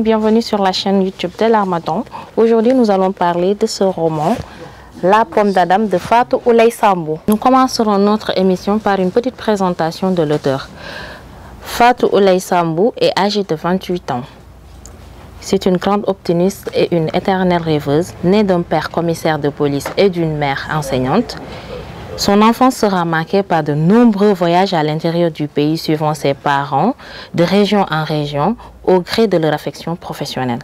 bienvenue sur la chaîne YouTube de l'Harmattan. Aujourd'hui, nous allons parler de ce roman, La pomme d'Adam de Fatou Ouleye Sambou. Nous commencerons notre émission par une petite présentation de l'auteur. Fatou Ouleye Sambou est âgée de 28 ans. C'est une grande optimiste et une éternelle rêveuse, née d'un père commissaire de police et d'une mère enseignante. Son enfance sera marquée par de nombreux voyages à l'intérieur du pays suivant ses parents, de région en région, au gré de leur affection professionnelle.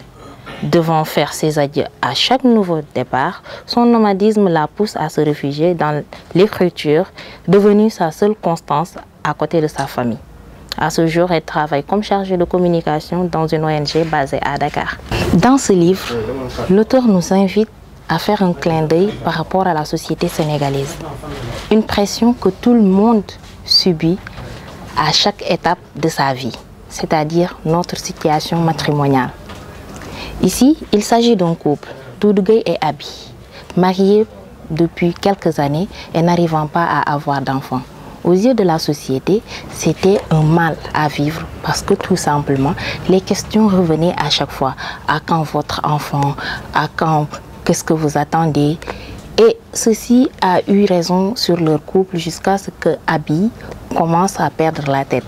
Devant faire ses adieux à chaque nouveau départ, son nomadisme la pousse à se réfugier dans l'écriture, devenue sa seule constance à côté de sa famille. À ce jour, elle travaille comme chargée de communication dans une ONG basée à Dakar. Dans ce livre, l'auteur nous invite à faire un clin d'œil par rapport à la société sénégalaise. Une pression que tout le monde subit à chaque étape de sa vie, c'est-à-dire notre situation matrimoniale. Ici, il s'agit d'un couple, Doudou Gueye et Abi, mariés depuis quelques années et n'arrivant pas à avoir d'enfants. Aux yeux de la société, c'était un mal à vivre parce que tout simplement, les questions revenaient à chaque fois. À quand votre enfant? À quand? Qu'est-ce que vous attendez? Et ceci a eu raison sur leur couple jusqu'à ce que Abi commence à perdre la tête.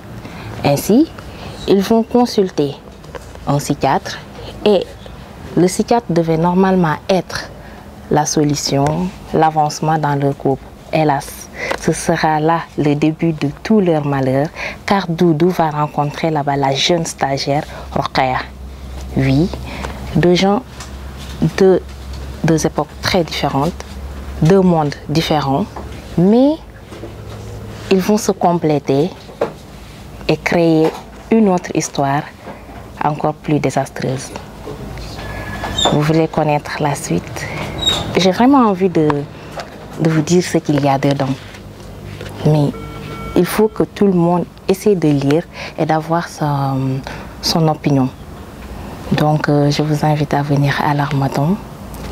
Ainsi, ils vont consulter un psychiatre et le psychiatre devait normalement être la solution, l'avancement dans leur couple. Hélas, ce sera là le début de tout leur malheur car Doudou va rencontrer là-bas la jeune stagiaire Rokhaya. Oui, deux gens de deux époques très différentes, deux mondes différents, mais ils vont se compléter et créer une autre histoire encore plus désastreuse. Vous voulez connaître la suite? J'ai vraiment envie de vous dire ce qu'il y a dedans. Mais il faut que tout le monde essaie de lire et d'avoir son opinion. Donc je vous invite à venir à l'Harmattan.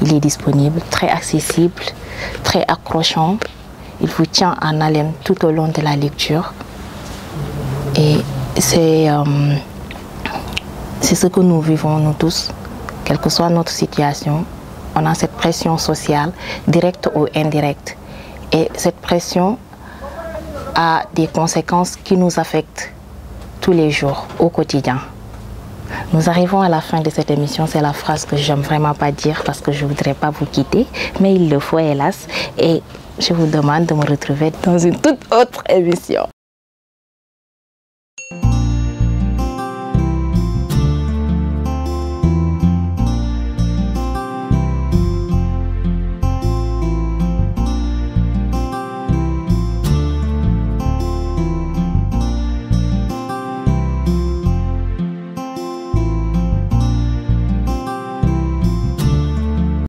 Il est disponible, très accessible, très accrochant. Il vous tient en haleine tout au long de la lecture. Et c'est ce que nous vivons, nous tous, quelle que soit notre situation. On a cette pression sociale, directe ou indirecte. Et cette pression a des conséquences qui nous affectent tous les jours, au quotidien. Nous arrivons à la fin de cette émission, c'est la phrase que j'aime vraiment pas dire parce que je voudrais pas vous quitter, mais il le faut hélas. Et je vous demande de me retrouver dans une toute autre émission.